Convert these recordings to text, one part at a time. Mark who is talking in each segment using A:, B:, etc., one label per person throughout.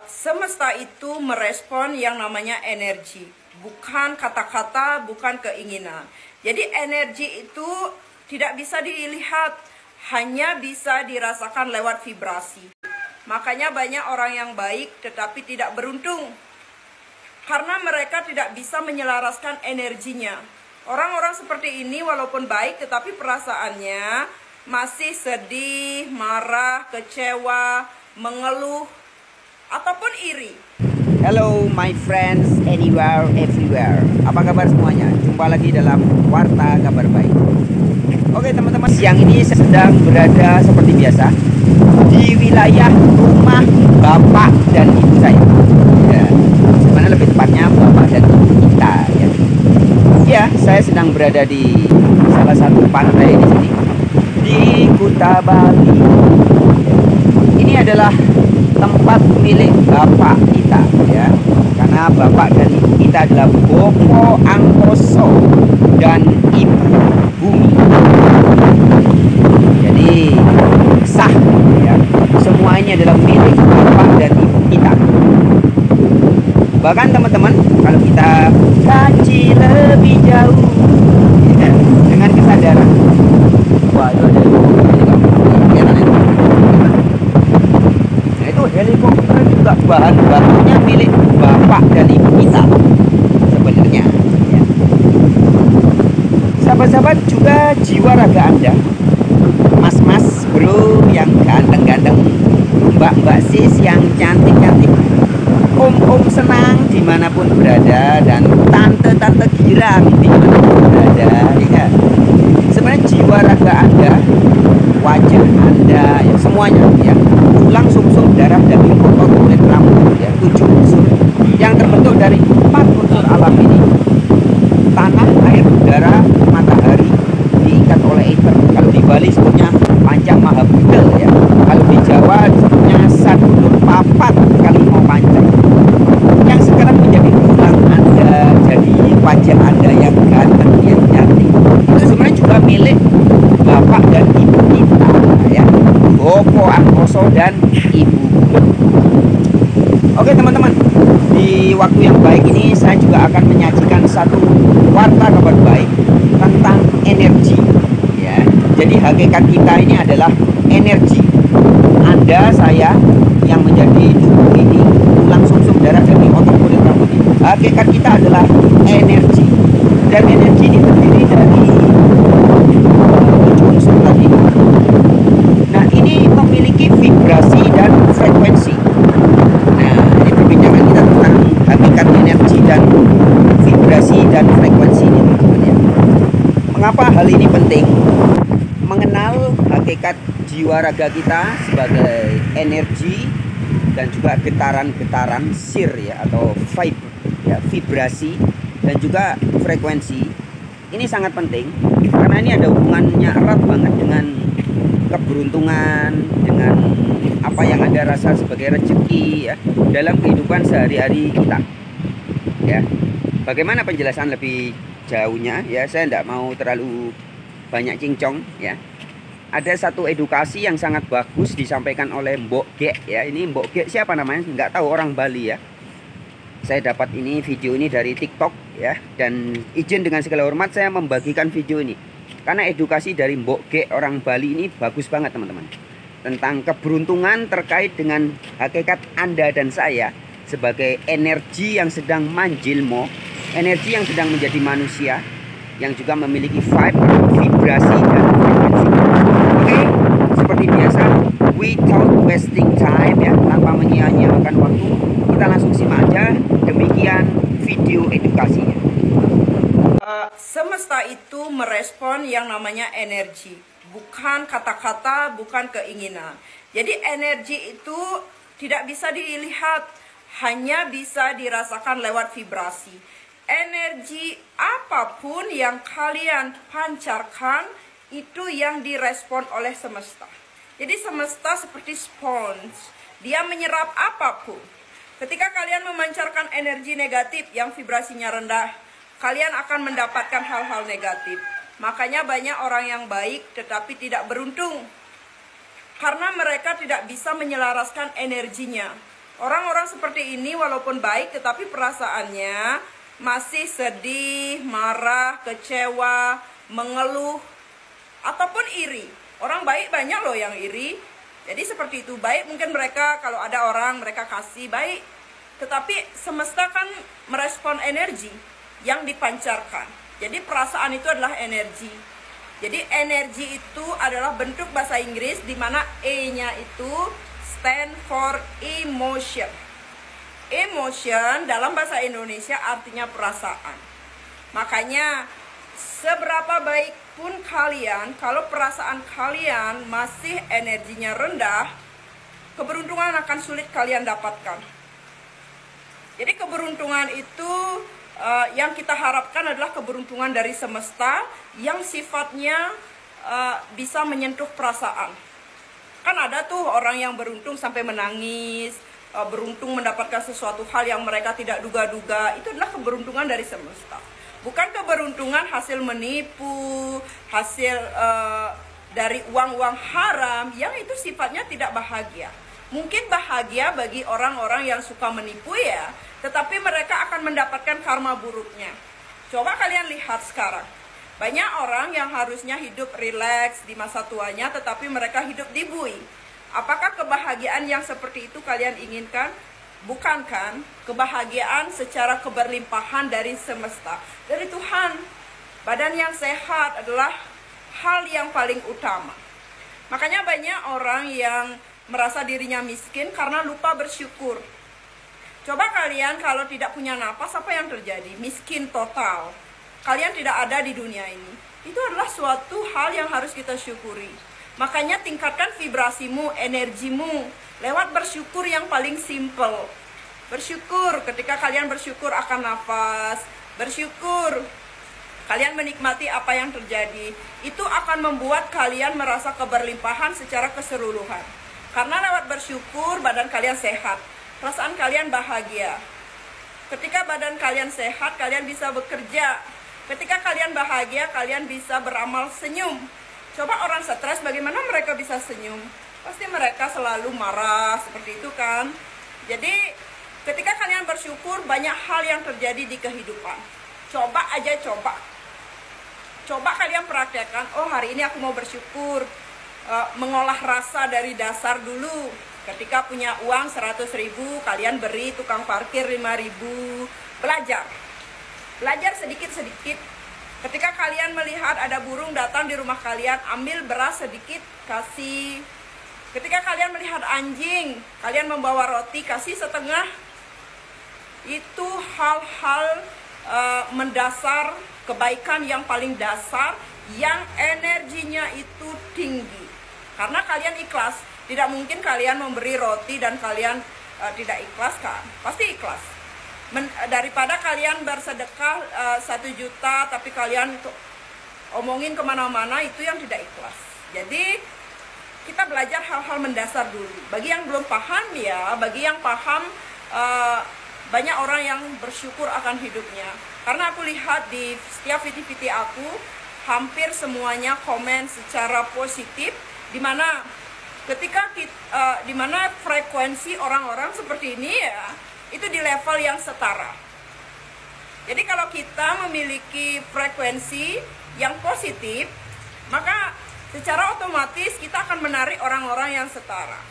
A: Semesta itu merespon yang namanya energi, bukan kata-kata, bukan keinginan. Jadi energi itu tidak bisa dilihat, hanya bisa dirasakan lewat vibrasi. Makanya banyak orang yang baik tetapi tidak beruntung, karena mereka tidak bisa menyelaraskan energinya. Orang-orang seperti ini walaupun baik tetapi perasaannya masih sedih, marah, kecewa, mengeluh, ataupun iri.
B: Hello my friends anywhere, everywhere. Apa kabar semuanya? Jumpa lagi dalam Warta Kabar Baik. Oke teman-teman, siang ini saya sedang berada seperti biasa di wilayah rumah bapak dan ibu saya. Ya, sebenarnya lebih tepatnya bapak dan ibu kita. Ya, saya sedang berada di salah satu pantai di sini, di Kuta Bali. Ini adalah tempat milik bapak kita, ya, karena bapak dan ibu kita adalah Bopo Angkoso dan Ibu Bumi. Jadi sah, ya, semua ini adalah milik bapak dan ibu kita. Bahkan teman-teman, kalau kita kaji lebih jauh, ya, dengan kesadaran, wah itu ada helikopter juga bahan bakunya milik bapak dan ibu kita sebenarnya, ya. Sahabat-sahabat, juga jiwa raga Anda, mas-mas bro yang ganteng-ganteng, mbak-mbak sis yang cantik-cantik, om-om senang dimanapun berada, dan tante-tante girang dimanapun berada, ya. Sebenarnya jiwa raga Anda, wajah Anda, ya, semuanya, ya, tulang, sumsum, darah, daging, otot, kulit, rambut, ya, 7 unsur yang terbentuk dari 4 unsur alam ini: tanah, air, udara, matahari, diikat oleh ether. Kalau di Bali sebutnya Panca Mahabudel, ya. Kalau di Jawa disebutnya Sadulur Papat Kalimau Panca, yang sekarang menjadi tulang Anda, jadi wajah Anda yang ganteng, yang cantik. Itu sebenarnya juga milik bapak dan ibu kita, ya, Bopo Angkoso dan Ibu. Oke teman-teman, di waktu yang baik ini saya juga akan menyajikan satu warta kabar baik tentang energi, ya. Jadi hakikat kita ini adalah energi. Anda, saya yang menjadi tubuh ini, tulang, sumsum, darah, daging, otot, kulit, rambut ini, hakikat kita adalah energi. Dan energi ini terdiri dari 7 unsur tadi. Nah, ini memiliki vibrasi dan frekuensi. Nah, ini perbincangan kita tentang hakikat energi dan vibrasi dan frekuensi ini, teman-teman, ya. Mengapa hal ini penting? Mengenal hakikat jiwa raga kita sebagai energi dan juga getaran-getaran sir, ya, atau vibe, ya, vibrasi dan juga frekuensi. Ini sangat penting karena ini ada hubungannya erat banget dengan keberuntungan, dengan apa yang Anda rasa sebagai rezeki, ya, dalam kehidupan sehari-hari kita, ya. Bagaimana penjelasan lebih jauhnya, ya, saya tidak mau terlalu banyak cincong, ya. Ada satu edukasi yang sangat bagus disampaikan oleh Mbok Gek, ya. Ini Mbok Gek siapa namanya? Nggak tahu, orang Bali, ya. Saya dapat ini video ini dari TikTok, ya, dan izin dengan segala hormat saya membagikan video ini karena edukasi dari Mbok Gek orang Bali ini bagus banget, teman-teman, tentang keberuntungan terkait dengan hakikat Anda dan saya sebagai energi yang sedang manjilmo, energi yang sedang menjadi manusia yang juga memiliki vibe, vibrasi, dan frekuensi. Oke, seperti biasa, without wasting time, ya, tanpa menyia-nyiakan waktu, kita langsung simak aja. Demikian video edukasinya.
A: Semesta itu merespon yang namanya energi, bukan kata-kata, bukan keinginan. Jadi energi itu tidak bisa dilihat, hanya bisa dirasakan lewat vibrasi. Energi apapun yang kalian pancarkan itu yang direspon oleh semesta. Jadi semesta seperti spons, dia menyerap apapun. Ketika kalian memancarkan energi negatif yang vibrasinya rendah, kalian akan mendapatkan hal-hal negatif. Makanya banyak orang yang baik tetapi tidak beruntung, karena mereka tidak bisa menyelaraskan energinya. Orang-orang seperti ini walaupun baik tetapi perasaannya masih sedih, marah, kecewa, mengeluh, ataupun iri. Orang baik banyak loh yang iri. Jadi seperti itu, baik mungkin mereka kalau ada orang mereka kasih baik. Tetapi semesta kan merespon energi yang dipancarkan. Jadi perasaan itu adalah energi. Jadi energi itu adalah bentuk bahasa Inggris di mana E-nya itu stand for emotion. Emotion dalam bahasa Indonesia artinya perasaan. Makanya seberapa baik pun kalian, kalau perasaan kalian masih energinya rendah, keberuntungan akan sulit kalian dapatkan. Jadi keberuntungan itu yang kita harapkan adalah keberuntungan dari semesta yang sifatnya bisa menyentuh perasaan. Kan ada tuh orang yang beruntung sampai menangis, beruntung mendapatkan sesuatu hal yang mereka tidak duga-duga. Itu adalah keberuntungan dari semesta. Bukan keberuntungan hasil menipu, hasil dari uang-uang haram yang itu sifatnya tidak bahagia. Mungkin bahagia bagi orang-orang yang suka menipu ya, tetapi mereka akan mendapatkan karma buruknya. Coba kalian lihat sekarang. Banyak orang yang harusnya hidup rileks di masa tuanya, tetapi mereka hidup dibui. Apakah kebahagiaan yang seperti itu kalian inginkan? Bukan kan? Kebahagiaan secara keberlimpahan dari semesta, dari Tuhan. Badan yang sehat adalah hal yang paling utama. Makanya banyak orang yang merasa dirinya miskin karena lupa bersyukur. Coba kalian kalau tidak punya napas, apa yang terjadi? Miskin total. Kalian tidak ada di dunia ini. Itu adalah suatu hal yang harus kita syukuri. Makanya tingkatkan vibrasimu, energimu lewat bersyukur yang paling simple. Bersyukur ketika kalian bersyukur akan nafas. Bersyukur kalian menikmati apa yang terjadi. Itu akan membuat kalian merasa keberlimpahan secara keseluruhan. Karena lewat bersyukur badan kalian sehat, perasaan kalian bahagia. Ketika badan kalian sehat, kalian bisa bekerja. Ketika kalian bahagia, kalian bisa beramal senyum. Coba orang stres, bagaimana mereka bisa senyum? Pasti mereka selalu marah, seperti itu kan. Jadi ketika kalian bersyukur, banyak hal yang terjadi di kehidupan. Coba aja, coba kalian praktekkan. Oh, hari ini aku mau bersyukur. Mengolah rasa dari dasar dulu. Ketika punya uang 100.000, kalian beri tukang parkir 5.000. Belajar sedikit-sedikit. Ketika kalian melihat ada burung datang di rumah kalian, ambil beras sedikit, kasih. Ketika kalian melihat anjing, kalian membawa roti, kasih setengah. Itu hal-hal mendasar, kebaikan yang paling dasar, yang energinya itu tinggi. Karena kalian ikhlas, tidak mungkin kalian memberi roti dan kalian tidak ikhlas kan? Pasti ikhlas. Daripada kalian bersedekah 1 juta tapi kalian omongin kemana-mana, itu yang tidak ikhlas. Jadi kita belajar hal-hal mendasar dulu. Bagi yang belum paham ya, bagi yang paham banyak orang yang bersyukur akan hidupnya. Karena aku lihat di setiap video-video aku, hampir semuanya komen secara positif, dimana ketika dimana frekuensi orang-orang seperti ini ya, itu di level yang setara. Jadi kalau kita memiliki frekuensi yang positif, maka secara otomatis kita akan menarik orang-orang yang setara.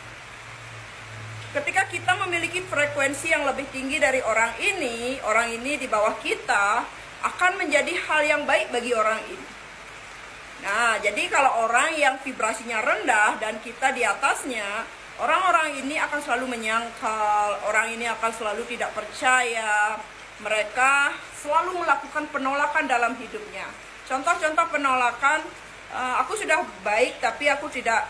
A: Ketika kita memiliki frekuensi yang lebih tinggi dari orang ini di bawah kita, akan menjadi hal yang baik bagi orang ini. Nah, jadi kalau orang yang vibrasinya rendah dan kita di atasnya, orang-orang ini akan selalu menyangkal, orang ini akan selalu tidak percaya, mereka selalu melakukan penolakan dalam hidupnya. Contoh-contoh penolakan, aku sudah baik tapi aku tidak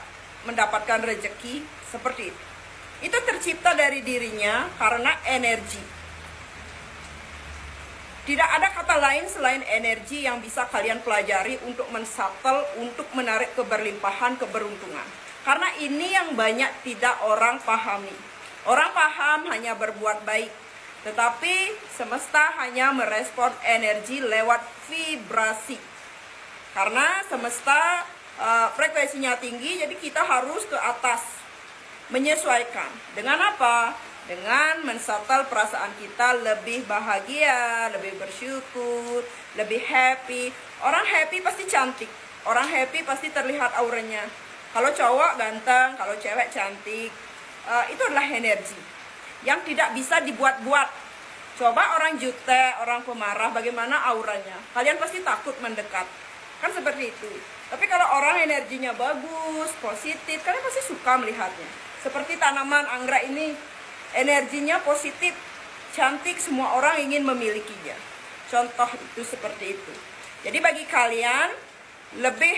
A: mendapatkan rezeki, seperti itu. Itu tercipta dari dirinya karena energi. Tidak ada kata lain selain energi yang bisa kalian pelajari untuk mensatel, untuk menarik keberlimpahan, keberuntungan. Karena ini yang banyak tidak orang pahami. Orang paham hanya berbuat baik. Tetapi semesta hanya merespon energi lewat vibrasi. Karena semesta frekuensinya tinggi, jadi kita harus ke atas. Menyesuaikan. Dengan apa? dengan mensetel perasaan kita lebih bahagia, lebih bersyukur, lebih happy. Orang happy pasti cantik, orang happy pasti terlihat auranya. Kalau cowok ganteng, kalau cewek cantik, itu adalah energi yang tidak bisa dibuat-buat. Coba orang jutek, orang pemarah, bagaimana auranya? Kalian pasti takut mendekat, kan seperti itu. Tapi kalau orang energinya bagus, positif, kalian pasti suka melihatnya. Seperti tanaman anggrek ini, energinya positif, cantik, semua orang ingin memilikinya. Contoh itu seperti itu. Jadi bagi kalian lebih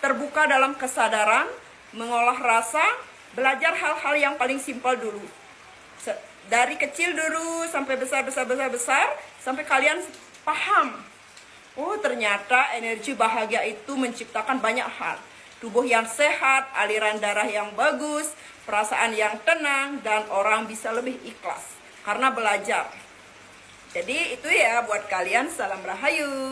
A: terbuka dalam kesadaran, mengolah rasa, belajar hal-hal yang paling simpel dulu. Dari kecil dulu sampai besar, sampai kalian paham. Oh, ternyata energi bahagia itu menciptakan banyak hal. Tubuh yang sehat, aliran darah yang bagus, perasaan yang tenang, dan orang bisa lebih ikhlas karena belajar. Jadi itu ya buat kalian, salam rahayu.